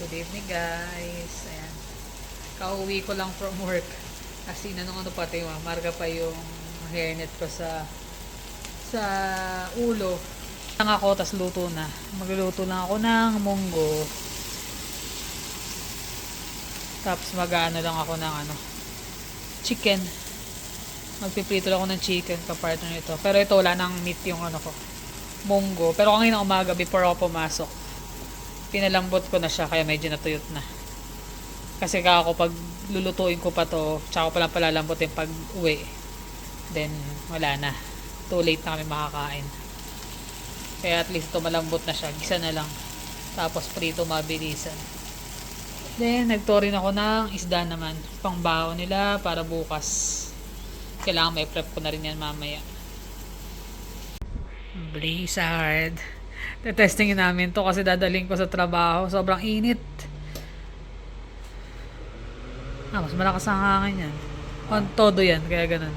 Good evening guys. Ayan. Kauwi ko lang from work. Kasi nanong ano pati, marga pa yung hairnet ko sa ulo. Lang ako, tas luto na. Magluluto lang ako ng munggo. Tapos mag-ano lang ako ng chicken. Magpiprito lang ako ng chicken kapartner nito. Pero ito wala nang meat yung ko, munggo. Pero kanina umaga before ako pumasok, pinalambot ko na siya kaya medyo natuyot na. Kasi ako pag lulutuin ko pa to, tsaka ko palang palalambutin pag uwi. Then wala na. Too late na kami makakain. Kaya at least ito malambot na siya. Gisa na lang. Tapos prito mabilisan. Then nagtorin ako ng isda naman. Pangbaho nila para bukas. Kailangan may prep ko na rin yan mamaya. Blizzard. Testingin namin to kasi dadaling ko sa trabaho. Sobrang init. Mas malakas ang hangin yan. On todo yan, kaya ganun.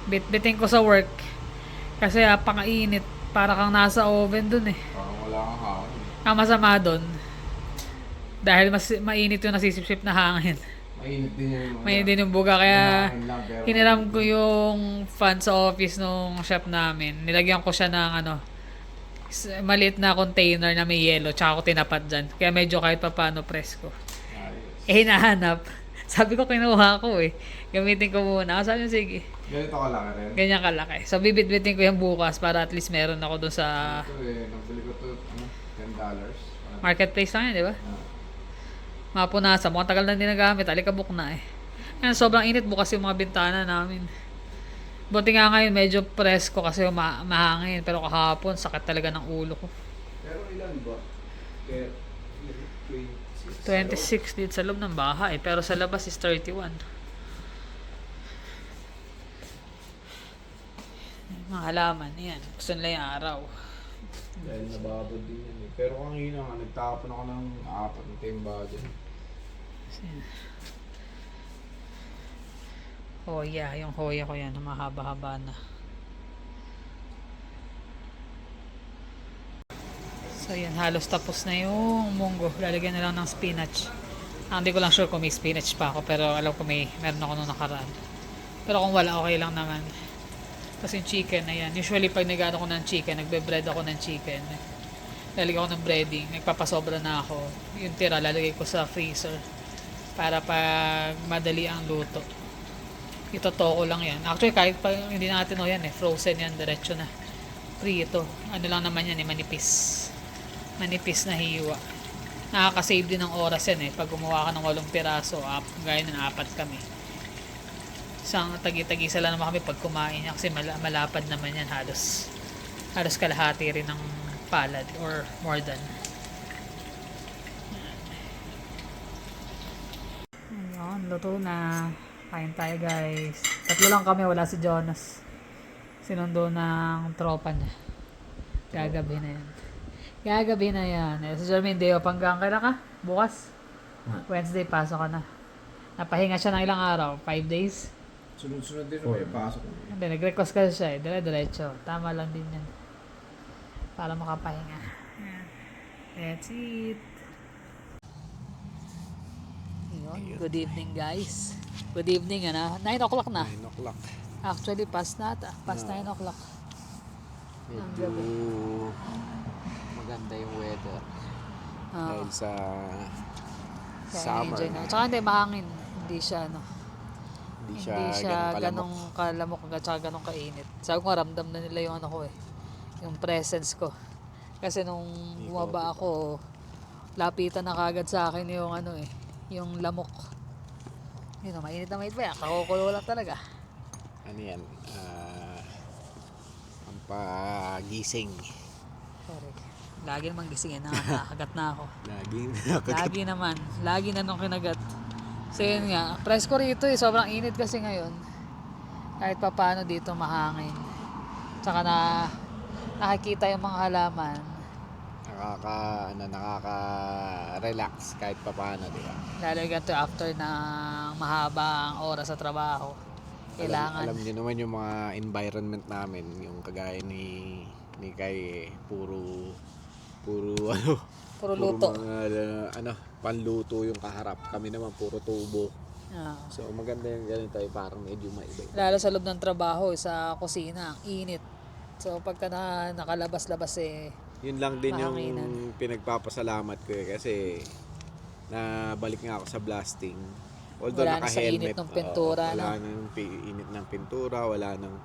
Bitbitin ko sa work. Kasi pakainit. Para kang nasa oven dun eh. Parang wala kang hangin. Ang masama dun, dahil mas mainit yung nasisipsip na hangin. Mainit din yung Mainit din yung buga. Kaya pero hiniram ko yung fan sa office nung chef namin. Nilagyan ko siya ng maliit na container na may yelo. Tsaka ko tinapat dyan. Kaya medyo kahit pa paano presko. Hinahanap. Sabi ko kinuha ko eh. Gamitin ko muna. Sabi niya sige. ganito ka lang rin. Ganyan kalaki. So bibit-bitin ko yung bukas para at least meron ako dun sa Ito nabili ko to, $10. marketplace lang yan, di ba? Mapunasa. Mukhang tagal na hindi nagamit. Alikabok na eh. Yan, sobrang init bukas yung mga bintana namin. Buti nga ngayon medyo presko kasi mahangin. Pero kahapon sakit talaga ng ulo ko. Pero ilan ba? Kaya 26 dito sa loob ng bahay. Pero sa labas is 31. Mga halaman. Yan. Gusto nila yung araw. Dahil nababad din yan eh. Pero kanina nga, nagtapon ako ng 4 na timba dyan. Hoya. Yung hoya ko yan. Mahaba-haba na. So yan. Halos tapos na yung munggo. Lalagyan na lang ng spinach. Hindi ko lang sure kung may spinach pa ako. Pero alam ko meron ako nung nakaraan. Pero kung wala, okay lang naman. Kasi yung chicken na yan. Usually pag nag-ano ko ng chicken, nagbe-bread ako ng chicken. Lalagay ako ng breading. Nagpapasobra na ako. Yung tira, lalagay ko sa freezer. Para pag madali ang luto. Itotoko lang yan. Actually, kahit pag hindi natin yan frozen yan, diretso na. Prito. Ano lang naman yan manipis. Manipis na hiwa. Nakaka-save din ng oras yan Pag gumawa ka ng 8 piraso, gaya ng 4 kami. Isang tagi-tagisa lang naman kami pag kumain niya kasi malapad naman yan halos kalahati rin ng palad or more than. Ayun, luto na. Kain tayo guys. 3 lang kami, wala si Jonas. Sinundo ng tropa niya. Gagabi na yan. Si Jermaine Deo panggang kailan ka? Bukas? Wednesday pasok ka na. Napahinga siya ng ilang araw? 5 days? Sunod-sunod din may pasok. Hindi, nag-request kasi siya dire-diretso. Tama lang din yan. Para makapahinga. That's it. Yun. Good evening guys. Good evening 9 o'clock na. 9 o'clock. Actually past 9 o'clock. Medyo maganda yung weather. Dahil sa summer. Tsaka hindi mahangin. Hindi Hindi siya ganun ganong kalamok at saka ganong kainit. Sabi ko ramdam na nila yung yung presence ko. Kasi nung bumaba ako, lapitan na kagad sa akin yung yung lamok. Yun, mainit na mainit pa yan. Kakukulo lang talaga. Ano yan? Ang pagising. Correct. Lagi namang gising yan. Nakakagat na ako. Lagi Lagi na nung kinagat. So yun nga, presko rito sobrang init kasi ngayon. Kahit pa paano dito mahangin. Tsaka nakikita yung mga halaman. Nakaka-relax kahit pa paano, di ba? Lalo ganito after ng mahabang oras sa trabaho. Kailangan. Alam niyo naman yung mga environment namin, yung kagaya ni Kay, puro puro ano, Puro luto. mga panluto yung kaharap. Kami naman puro tubo. Ah. So maganda yung ganito ay parang medyo maiba. Lalo sa loob ng trabaho, sa kusina, ang init. So pagka nakalabas-labas Yun lang din yung mahanginan. pinagpapasalamat ko kasi nabalik nga ako sa blasting. Although Wala na sa init naka-helmet, ng pintura, wala no? nang init ng pintura, wala nang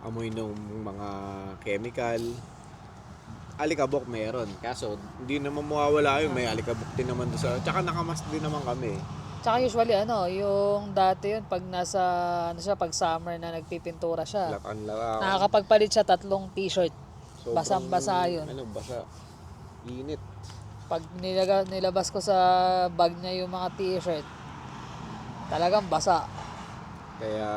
amoy ng mga chemical. Alikabok meron. Kaso hindi naman mawawala yun. May alikabok din naman doon sa... Tsaka nakamask din naman kami. Tsaka usually yung dati yun, pag pag summer na nagpipintura siya, Lakan-laka. nakakapagpalit siya 3 t-shirt. Sobrang, Basang-basa yun. Basa. Init. Pag nilabas ko sa bag niya yung mga t-shirt, talagang basa. Kaya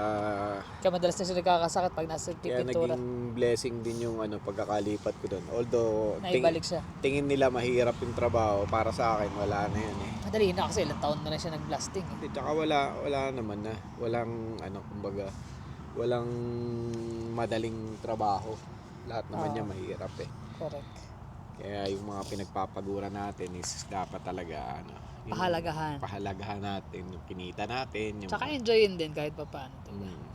Kaya madalas na siya nagkakasakit pag nasa Kaya pipintura. naging blessing din yung pagkakalipat ko doon. Although Naibalik siya. tingin nila mahirap yung trabaho, para sa akin wala na yun eh. Madali na kasi ilang taon na rin siya nag-blasting. Hindi, tsaka wala naman na. Walang kumbaga, walang madaling trabaho. Lahat naman niya mahirap eh. Correct. Kaya yung mga pinagpapagura natin is dapat talaga yung pahalagahan natin, yung kinita natin, yung Tsaka enjoyin din kahit pa paano. Diba? Mm.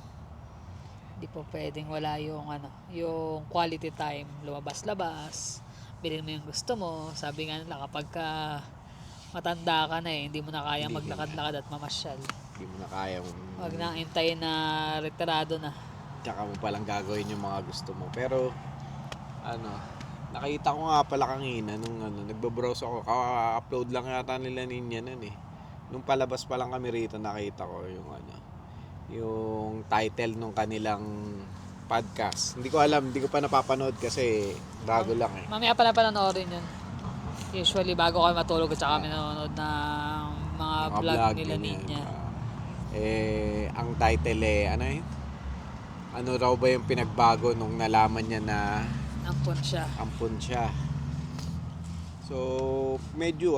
Di po pwedeng wala yung yung quality time, lumabas-labas, bilhin mo yung gusto mo. Sabi nga nila kapag matanda ka na hindi mo na kaya Hindi maglakad-lakad at mamasyal. Hindi mo na kayang Wag na hintayin na retirado na. tsaka mo palang gagawin yung mga gusto mo. Pero nakita ko nga pala kanina nung nagbo-browse ako, upload lang yata nila ninya nun eh. Nung palabas pa lang kami rito, nakita ko yung title nung kanilang podcast. Hindi ko alam, hindi ko pa napapanood kasi bago lang eh. Mamaya pa na panoorin yun. Usually bago kami matulog at saka kami nanonood ng mga vlog nila ganyan. niya. Ang title ano raw ba yung pinagbago nung nalaman niya na Ampon siya. ampun siya. So, medyo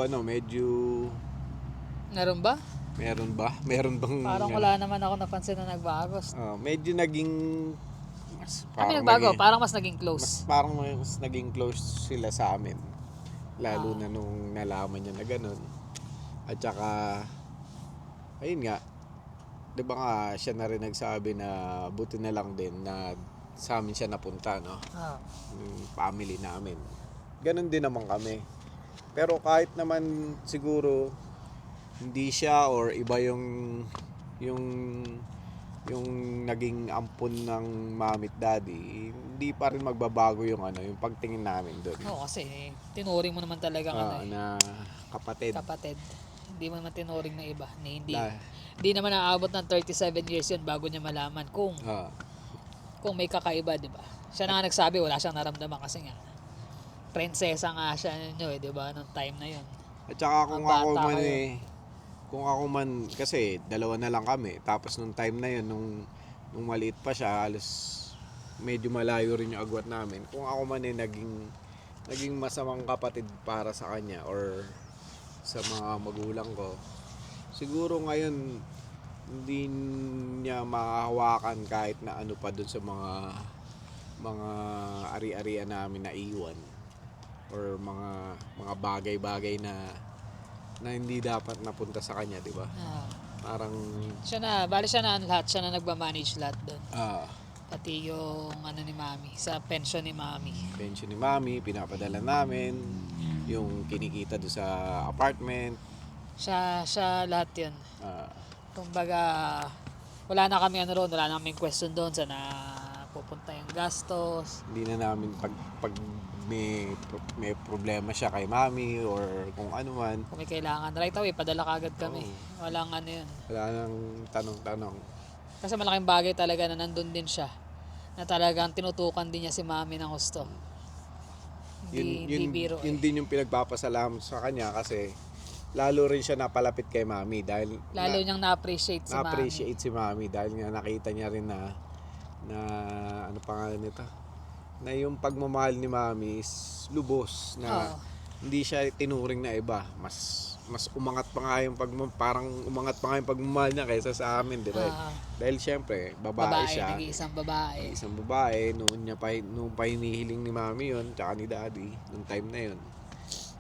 Meron ba? meron ba? Meron bang Parang wala naman ako napansin na nagbago. medyo naging Kami nagbago, parang mas naging close. mas naging close sila sa amin. Lalo na nung nalaman niya na ganun. At saka ayun nga, 'di ba nga siya na rin nagsabi na buti na lang din na sa amin siya napunta, no? Yung family namin. Ganun din naman kami. Pero kahit naman siguro hindi siya or iba yung naging ampun ng mami at daddy, hindi pa rin magbabago yung yung pagtingin namin doon. Oo, kasi tinuring mo naman talaga Na kapatid. kapatid. Hindi mo naman tinuring na iba. Hindi Na- naman naaabot ng 37 years yun bago niya malaman kung may kakaiba, di ba? Siya na nga nagsabi, wala siyang naramdaman kasi nga prinsesa nga siya ninyo, di ba, nung time na yun. At saka Ang kung ako man, kasi dalawa na lang kami. Tapos nung time na yun, nung maliit pa siya, halos medyo malayo rin yung agwat namin. Kung ako man naging masamang kapatid para sa kanya or sa mga magulang ko, siguro ngayon hindi niya mahahawakan kahit na ano pa dun sa mga ari-arian namin na iwan or mga bagay-bagay na hindi dapat napunta sa kanya, di ba? Parang Bali siya na lahat, siya na nagmamanage lahat doon. Pati yung ni mami, sa pension ni mami. Pension ni mami, pinapadala namin, yung kinikita doon sa apartment. Siya lahat yun. Kumbaga, wala na kami wala na kaming question doon sa na pupunta yung gastos. Hindi na namin pag may problema siya kay mami or kung ano man. Kung may kailangan, right away, padala kagad kami. Walang yun. Wala nang tanong-tanong. Kasi malaking bagay talaga na nandun din siya. Na talagang tinutukan din niya si mami ng gusto. Hindi biro Yun din yung pinagpapasalamat sa kanya kasi lalo rin siya napalapit kay mami dahil lalo niyang na-appreciate si mami. Na-appreciate si mami dahil nga nakita niya rin na ano pangalan nito? Na yung pagmamahal ni mami is lubos na hindi siya tinuring na iba. Mas umangat pa nga yung parang umangat pa nga yung pagmamahal niya kaysa sa amin, di ba? Dahil syempre, babae siya. Nag-iisang babae. Isang babae, noon pa hinihiling ni mami yon tsaka ni daddy, nung time na yon.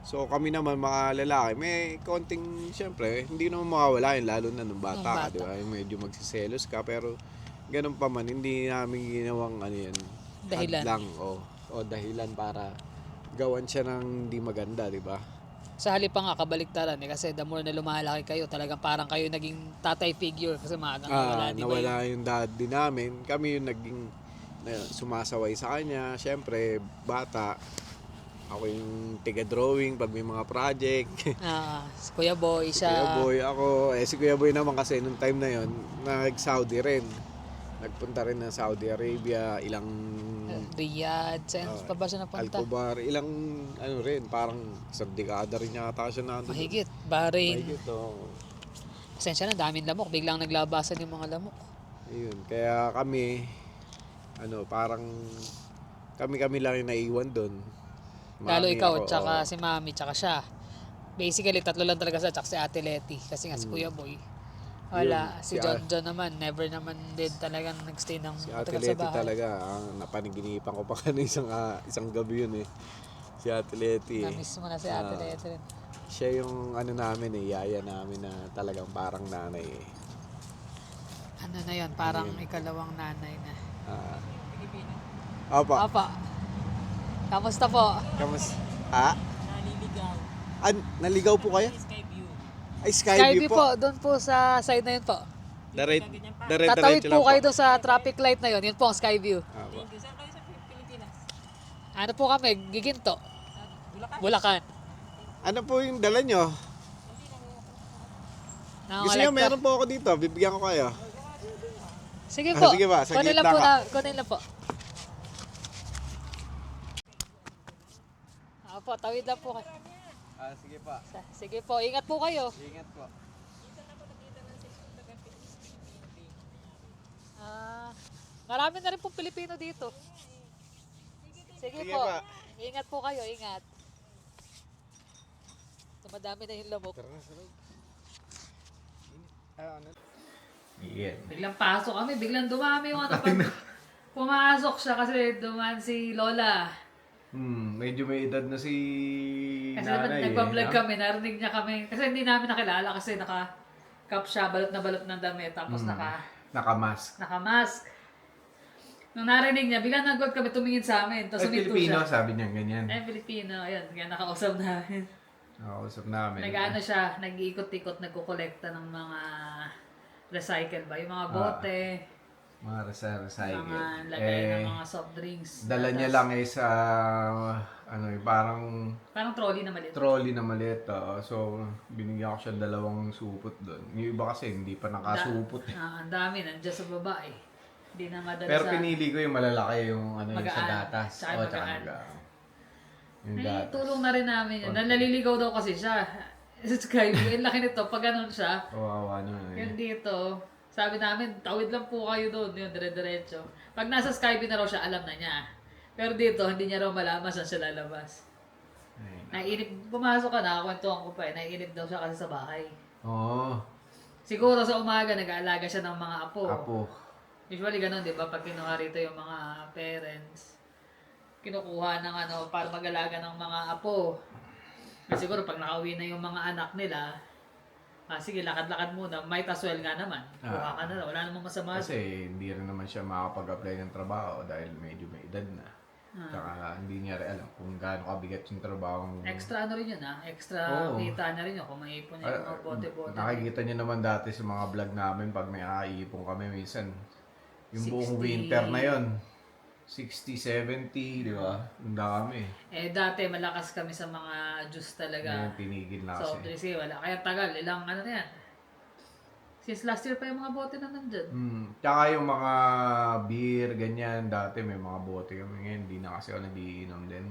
So kami naman mga lalaki, may konting, syempre, hindi naman mawawala yun, lalo na nung Nung bata ka, bata. di ba? Yung medyo magsiselos ka, pero ganun pa man, hindi namin ginawang ano yan, Dahilan. hadlang o dahilan para gawan siya ng hindi maganda, di ba? Sa halip pa nga, kabaliktaran eh. Kasi the more na lumalaki kayo, talagang parang kayo naging tatay figure. Kasi maagang nawala, di ba yun? Nawala yung daddy namin, kami yung naging sumasaway sa kanya, syempre, bata, ako yung tiga-drawing pag may mga project. Si Kuya Boy, Si Kuya siya, Boy, ako, si Kuya Boy naman kasi nung time na yon nag-Saudi rin. Nagpunta rin ng Saudi Arabia, ilang Riyadh, saan pa ba siya napunta? Alcobar, ilang ano rin, parang isang dekada rin yata siya nandun. Mahigit, Bahrain. Mahigit, oo. Pasensya na, daming lamok. Biglang naglabasan yung mga lamok. Ayun, kaya kami, parang kami lang yung naiwan doon. Lalo Mami, ikaw, ako, tsaka si Mami, tsaka siya. Basically, tatlo lang talaga siya, tsaka si Ate Letty. Kasi nga si Kuya Boy. Wala. Yun, Si John John naman, never naman din talagang nagstay ng si Ate matagal sa Leti bahay. talaga, napanaginipan ko pa kanina isang gabi yun eh. Si Ate Leti eh. Na-miss mo na si Ate Letty rin. Siya yung namin yaya namin na talagang parang nanay eh. Ano na yun, parang ikalawang nanay na. Opa, Apa, kamusta po? kamus? Naligaw po kayo? Skyview. Ay, Skyview po. Doon po sa side na yun po. Tatawid Tatawid po kayo doon sa traffic light na yun. Yun po ang Skyview. Thank you. Saan kayo sa Pilipinas? Ano po kami? Giginto. Bulacan. Ano po yung dala nyo? Gusto nyo, Nangangalekta. meron po ako dito. Bibigyan ko kayo. Sige po. Sige ba, saglit Kunin lang lang po ka. kunin lang po. Po, tawid lang po kayo. Sige pa. Sige po, ingat po kayo. Ingat po. Marami na rin po Pilipino dito. Sige Sige po. pa. Ingat po kayo, ingat. Madami na yung lamok. Tara na, sarap. Iyan. Biglang pasok kami, biglang dumami yung ano. Pumasok siya kasi dumaan si Lola. Medyo may edad na si Kasi nanay nagpa-vlog kami, narinig niya kami. Kasi hindi namin nakilala kasi naka-cup siya, balot na balot ng damit. Tapos Naka-mask. naka-mask. Nung narinig niya, biglang nag kami, tumingin sa amin. Tapos Ay, huminto Pilipino, siya. sabi niya ganyan. Ay, Pilipino. Ayan, kaya nakausap namin. Nakausap namin. Nag-ano siya, nag-iikot-ikot, nagkukolekta ng mga recycle ba? Yung mga bote, Mga recycle. mga lagay ng mga soft drinks. Dala niya lang sa, parang Parang trolley na maliit. trolley na maliit. So, binigyan ko siya 2 supot doon. Yung iba kasi hindi pa nakasupot. Ang dami, nandiyan sa baba eh. Hindi na madala Pero sa... pinili ko yung malalaki, yung yung sa Magaan. gatas. Tsaka Tsaka magaan. magaan. Yung Ay, gatas. tulong na rin namin yun. Naliligaw daw kasi siya. Skyview, yung laki nito, pag ganun siya, Kawawa naman eh. yun dito, sabi namin, tawid lang po kayo doon, yun, dire-diretso. Pag nasa Skyview na raw siya, alam na niya. Pero dito, hindi niya raw malaman saan siya lalabas. Ay, Naiinip, pumasok ka na, kwentuhan ko pa eh, naiinip daw siya kasi sa bahay. Oo. Siguro sa umaga, nag-aalaga siya ng mga apo. Apo. Usually ganun, di ba? Pag kinuha rito yung mga parents, kinukuha ng para mag-alaga ng mga apo. Kasi siguro pag nakauwi na yung mga anak nila, sige, lakad-lakad muna. Might as well nga naman. Kuha ka na, wala namang masama. Kasi hindi rin naman siya makakapag-apply ng trabaho dahil medyo may edad na. Tsaka hindi niya rin alam kung gaano kabigat yung trabaho. Extra ano rin yun Extra Oo. kita na rin yun kung may ipon niya yung mga bote-bote. Nakikita niyo naman dati sa mga vlog namin pag may aipon kami minsan. Yung buong 60. winter na yon 60, 70, di ba? Ang dami. Dati malakas kami sa mga juice talaga. Ngayon tinigil na So, kasi. wala. Kaya tagal, ilang ano na yan. Since last year pa yung mga bote na nandyan. Tsaka yung mga beer, ganyan, dati may mga bote kami ngayon, hindi na kasi ako nagiinom din.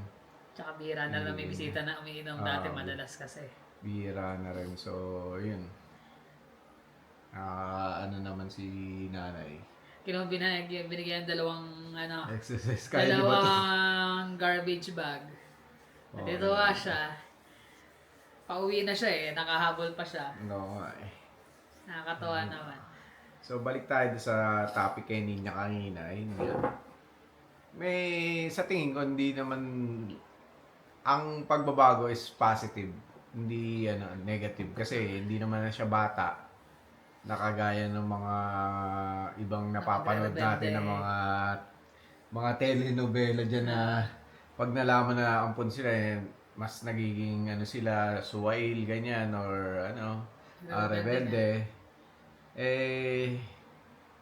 Tsaka bira na lang may bisita na umiinom dati madalas kasi. Bira na rin, so yun. Ano naman si nanay? Binigyan dalawang Exercise kaya di ba to? dalawang garbage bag. Nandito siya. Pauwi na siya nakahabol pa siya. No, eh. Nakakatawa naman. So balik tayo sa topic kay Nina kanina. Yun nga. May sa tingin ko hindi naman ang pagbabago is positive, hindi negative kasi hindi naman na siya bata na kagaya ng mga ibang napapanood natin na mga telenovela diyan na pag nalaman na ampon sila mas nagiging sila suwail ganyan or rebelde.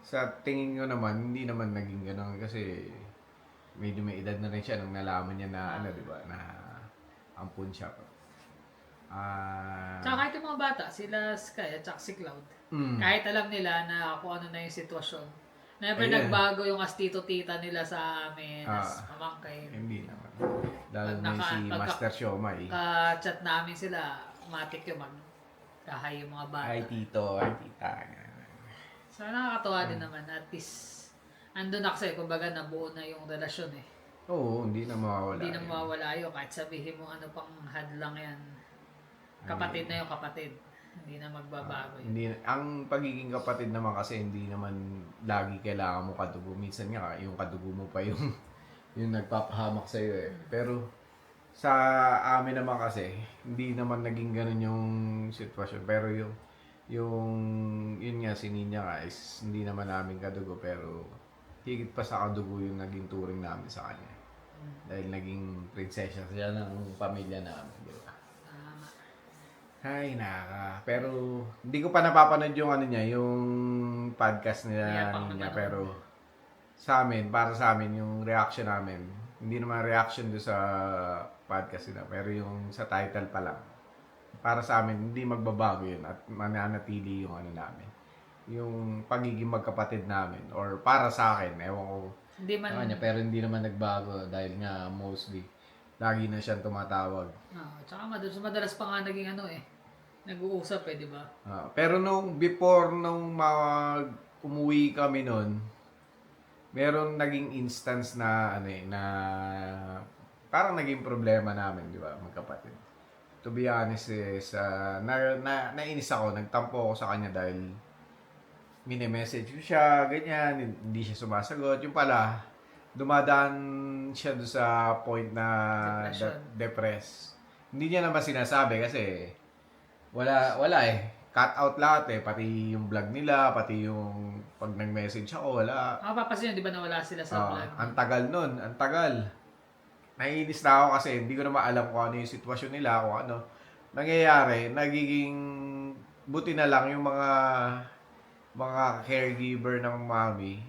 Sa tingin ko naman hindi naman naging ganoon kasi medyo may edad na rin siya nung nalaman niya na di ba, na ampun siya. Tsaka kahit yung mga bata, sila Sky at saka si Cloud, Mm. kahit alam nila na kung ano na yung sitwasyon, never Ayun. nagbago yung astito-tita nila sa amin as Ah. pamangkin. Hindi naman. Dahil Pag may si Master Siomay. Ka-chat namin sila, matik yung magkahay yung mga bata. Ay tito, ay tita. So nakakatawa din naman, at least andun na kasi, kumbaga nabuo na yung relasyon eh. Oo, hindi na mawawala. Hindi na yun. mawawala yun, kahit sabihin mo ano pang hadlang yan. Kapatid na yung kapatid. Hindi na magbabago yun. Hindi, ang pagiging kapatid naman kasi hindi naman lagi kailangan mo kadugo. Minsan nga, yung kadugo mo pa yung yung nagpapahamak sa iyo eh. Pero sa amin naman kasi, hindi naman naging ganun yung sitwasyon. Pero yun nga, si Ninya nga is hindi naman namin kadugo. Pero higit pa sa kadugo yung naging turing namin sa kanya. Dahil naging prinsesya siya ng pamilya namin. Di ba? Tama. Ay, Pero hindi ko pa napapanood yung yung podcast Kaya nila pa Ninya. naman Pero para sa amin, yung reaction namin, hindi naman reaction do sa podcast nila, pero yung sa title pa lang. Para sa amin, hindi magbabago yun at mananatili yung namin. Yung pagiging magkapatid namin. Or para sa akin, ewan ko Hindi man, sa kanya, pero hindi naman nagbago dahil nga mostly lagi na siyang tumatawag. tsaka madalas pa nga naging nag-uusap di ba? Pero before nung umuwi kami nun, meron naging instance na na parang naging problema namin, di ba, magkapatid. To be honest nainis ako, nagtampo ako sa kanya dahil mini-message ko siya, ganyan, hindi siya sumasagot. Yung pala, dumadaan siya doon sa point na depressed. Hindi niya naman sinasabi kasi wala cut out lahat pati yung vlog nila, pati yung pag nag-message ako, wala. Mapapasin yun, di ba nawala sila sa vlog? Ang tagal nun, ang tagal. Naiinis na ako kasi hindi ko na maalam kung ano yung sitwasyon nila, kung ano nangyayari. Nagiging buti na lang yung mga caregiver ng mami.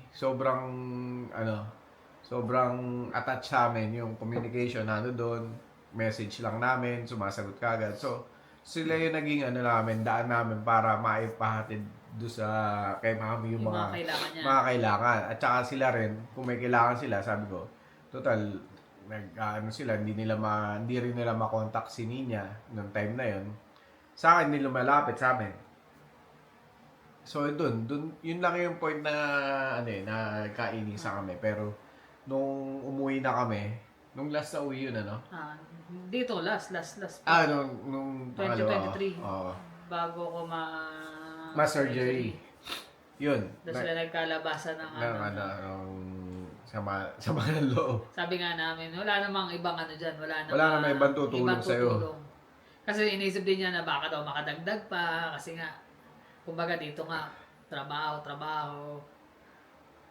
Sobrang attached sa amin yung communication doon. Message lang namin, sumasagot kagad. So, sila yung naging namin, daan namin para maipahatid do sa kay mami yung mga kailangan niya. mga kailangan. At saka sila rin, kung may kailangan sila, sabi ko, total, hindi rin nila makontak si Ninya noong time na yon. Sa akin, hindi lumalapit sa amin. So, yun lang yung point na kainisa kami. Pero, nung umuwi na kami, nung last na uwi yun, Dito, last. nung 2023. Oo. Bago ko Ma-surgery. Yun. Doon sila nagkalabasan ng sama ng loob. Sabi nga namin, wala namang ibang dyan. Wala namang ibang tutulong sa'yo. Kasi inisip din niya na baka daw makadagdag pa. Kasi nga, kumbaga dito nga, trabaho.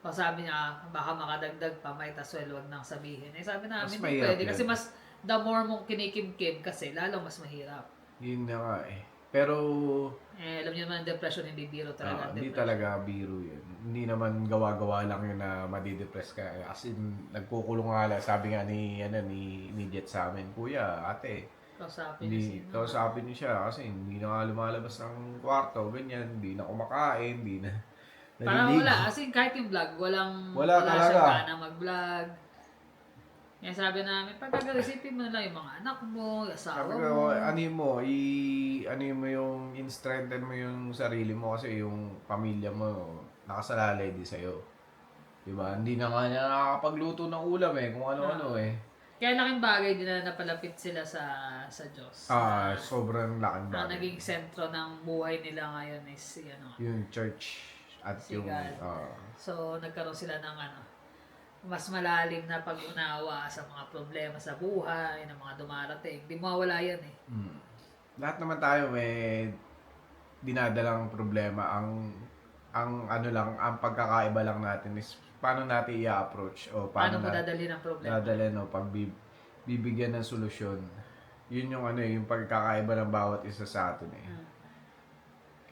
O sabi niya, baka makadagdag pa, might as well, wag nang sabihin. Sabi namin, Mas hindi mahirap pwede. yun. Kasi the more mong kinikimkim kasi, lalong mas mahirap. Yun na nga Pero, alam niyo naman, depression, hindi biro talaga. hindi depression. talaga biro yun. Hindi naman gawa-gawa lang yun na madidepress ka. As in, nagkukulong nga lang. Sabi nga ni Jet sa amin, Kuya, ate, kausapin niyo siya kasi hindi na nga lumalabas ng kwarto, ganyan, hindi na kumakain, hindi na Parang naliligo. wala. As in, kahit yung vlog, Wala talaga. siyang gana mag-vlog. Kaya sabi namin, pagkagarisipin mo na lang yung mga anak mo, yung asawa Sabi mo. ko, mo yung in-strengthen mo yung sarili mo kasi yung pamilya mo nakasalalay di sa'yo. Diba? Hindi na nga niya nakakapagluto ng ulam kung ano-ano Kaya laking bagay din na napalapit sila sa Diyos. Sobrang laking Ang bagay. naging sentro ng buhay nila ngayon is Yung church at Si yung God. So, nagkaroon sila ng mas malalim na pag-unawa sa mga problema sa buhay, ng mga dumarating. Di mawawala yan eh. Lahat naman tayo may dinadalang problema. Ang ano lang, ang pagkakaiba lang natin is paano natin i-approach o Paano mo natin dadalhin ang problema? dadalhin o bibigyan ng solusyon. Yun yung ano yung pagkakaiba ng bawat isa sa atin eh.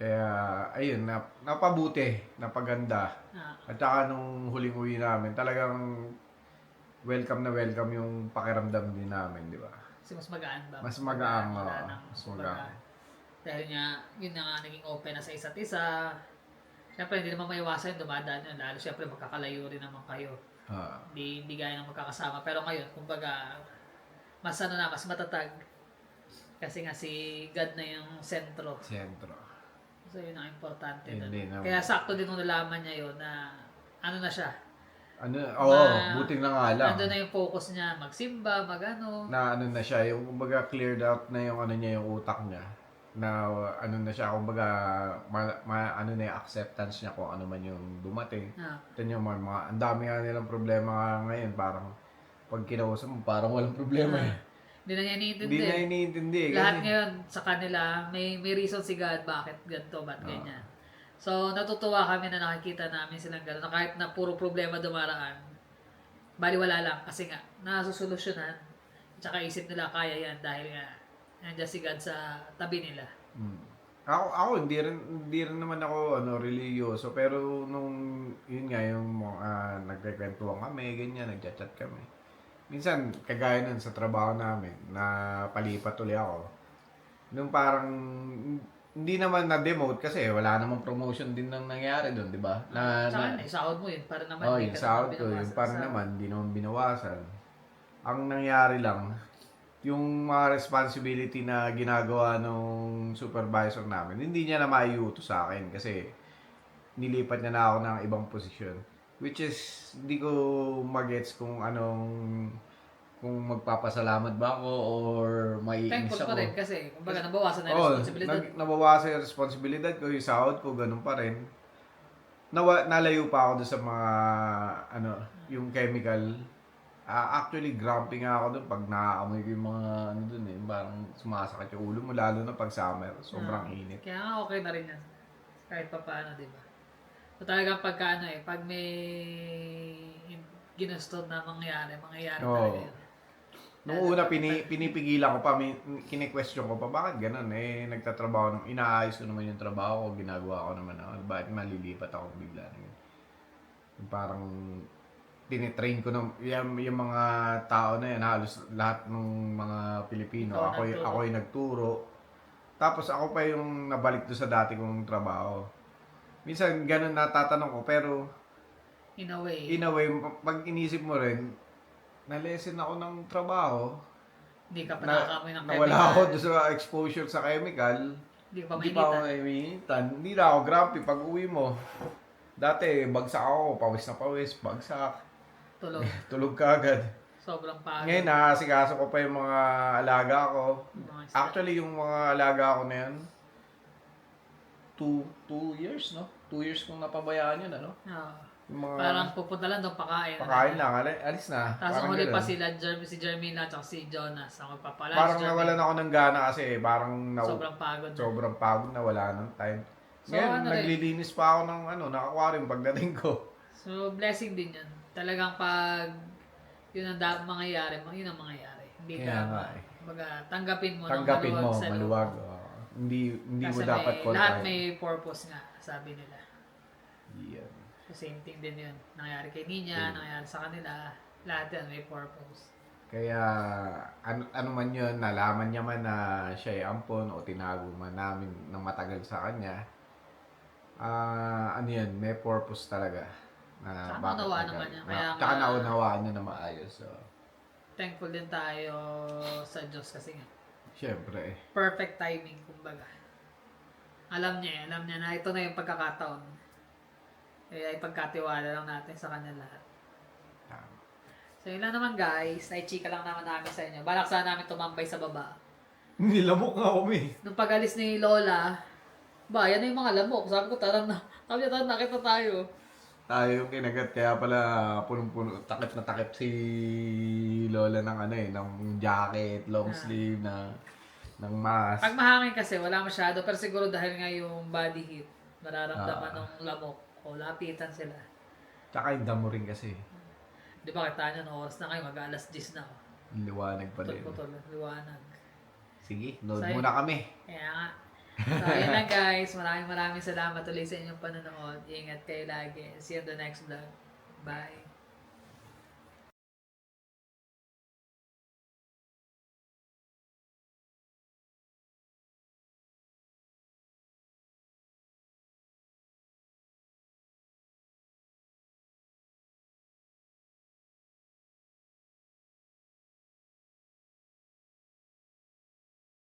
Kaya ayun, napabuti, napaganda. Ah, At saka nung huling uwi namin, talagang welcome na welcome yung pakiramdam din namin, di ba? kasi mas magaan ba? Mas magaan, Wala oo. nang- Mas magaan. Dahil nga, yun na nga naging open na sa isa't isa. Siyempre, hindi naman maiwasan yung dumadaan yun. Lalo siyempre, magkakalayo rin naman kayo. Ah, Hindi gaya ng magkakasama. Pero ngayon, kumbaga, mas ano na, mas matatag. Kasi nga si God na yung sentro. sentro. So, yun ang importante. Hindi naman. Kaya sakto din nung nalaman niya yun na ano na siya. Ano, buti na nga lang. Nandun na yung focus niya. Magsimba, magano. Na ano na siya, yung kumbaga cleared out na yung ano niya, yung utak niya. Na ano na siya, kumbaga ano na yung acceptance niya kung ano man yung dumating. Ah, Ito nyo mga, ang dami nga nilang problema nga ngayon, parang pag kinausap mo, parang walang problema eh. hindi na niya iniintindi. Hindi na iniintindi eh. Lahat Kasi, ngayon sa kanila, may reason si God bakit ganito, ba't ganyan. So, natutuwa kami na nakikita namin silang gano'n. Na kahit na puro problema dumaraan, baliwala lang kasi nga, nasusolusyonan. Tsaka isip nila kaya yan dahil nga, nandiyan si God sa tabi nila. ako hindi rin naman ako religyoso, pero nung yun nga yung nagkikwentuhan kami, ganyan, nagchat-chat kami. Minsan kagaya nun sa trabaho namin na palipat uli ako. Nung parang hindi naman na-demote kasi wala namang promotion din nang nangyari doon, di ba? Tsaka sahod mo yun, para naman Oh, hindi yung ka sahod naman ko, yung binawasan parang sa- naman, hindi naman binawasan. Ang nangyari lang, yung mga responsibility na ginagawa nung supervisor namin, hindi niya na maiuto sa akin kasi nilipat niya na ako ng ibang posisyon. Which is, hindi ko magets kung kung magpapasalamat ba ako or maiinis Thankful ako. pa rin kasi, kumbaga, nabawasan na yung Oo, responsibilidad. nabawasan yung responsibilidad ko, yung sahod ko, ganun pa rin. Nalayo pa ako doon sa mga, yung chemical. Actually, grumpy nga ako doon pag nakaamoy ko yung mga, doon eh, parang sumasakit yung ulo mo, lalo na pag summer, sobrang init. Kaya nga okay na rin yan. Kahit pa paano, di ba? So talagang pagka pag may ginusto na mangyayari Oo. talaga yun. Nung una, pinipigilan ko pa, kine-question ko pa, bakit ganun? Eh, nagtatrabaho, inaayos ko naman yung trabaho ko, ginagawa ko naman ako, bakit malilipat ako bigla? Yung parang, tinitrain ko yung mga tao na yan, halos lahat ng mga Pilipino, Ikaw ako nagturo. yung nagturo. Tapos ako pa yung nabalik doon sa dati kong trabaho. Minsan, ganun natatanong ko, pero In a way, in a way, pag inisip mo rin, na-lesson ako ng trabaho, hindi ka pa nakakamoy ng nawala ako doon sa exposure sa chemical, Hindi ka pa hindi pa ako mainitan. mainitan, hindi na ako grumpy pag uwi mo. Dati, bagsak ako, pawis na pawis, bagsak, Tulog. tulog ka agad. Sobrang pagod. Ngayon, nakasikaso ko pa yung mga alaga ko. Mga isda. Actually, yung mga alaga ko na yan, 2 years, no? 2 years kong napabayaan yun, ano? Oo. Yung mga Parang pupunta lang doon pakain. pakain lang, alis na. Tapos ang Parang huli ganun. pa si Jermina at si Jonas. Ang magpapala Parang si Jermina. nawalan ako ng gana kasi parang Sobrang pagod. sobrang pagod na wala ng time. So, Ngayon, ano rin? naglilinis pa ako ng ng-aquarium pagdating ko. So, blessing din yun. Talagang pag yun ang mangyayari, yun ang mangyayari. Hindi Kaya ka, nga eh. baga, tanggapin mo Tanggapin ng mo, maluwag sa loob. maluwag. Oo. Hindi mo Kasi dapat lahat confine. may purpose nga, sabi nila. Yan. So, same thing din yun. Nangyari kay Ninya, nangyari sa kanila. Lahat yan may purpose. Kaya, ano man yun, nalaman niya man na siya ay ampon o tinago man namin ng matagal sa kanya, ano yun, may purpose talaga. Na Tsaka bakit naunawaan nag- naman niya. Kaya Tsaka nga- naunawaan niya na maayos. So, Thankful din tayo sa Diyos kasi nga, syempre. perfect timing, kumbaga. Alam niya na ito na yung pagkakataon. Kaya ipagkatiwala lang natin sa kanya lahat. Tama. So yun lang naman guys, naichika lang naman namin sa inyo. Balak sana namin tumambay sa baba. Nilamok nga kami. Nung pag-alis ni Lola, ba, yan na yung mga lamok. Sabi ko, tara na. Sabi niya, tara, nakita tayo. Tayo yung kinagat. Kaya pala punong-puno. Takip na takip si Lola ng ano eh. Ng jacket, long sleeve, ng mask. Pag mahangin kasi, wala masyado. Pero siguro dahil nga yung body heat, mararamdaman ng lamok. O lapitan sila. Tsaka yung damo rin kasi. Di ba kita nyo, no, oras na kayo, mag-alas 10 na. Liwanag pa din. Putol-putol, liwanag. Sige, nood Sa'yo. muna kami. Kaya nga. So, ayun lang guys. Maraming salamat ulit sa inyong panonood. Ingat kayo lagi. See you on the next vlog. Bye.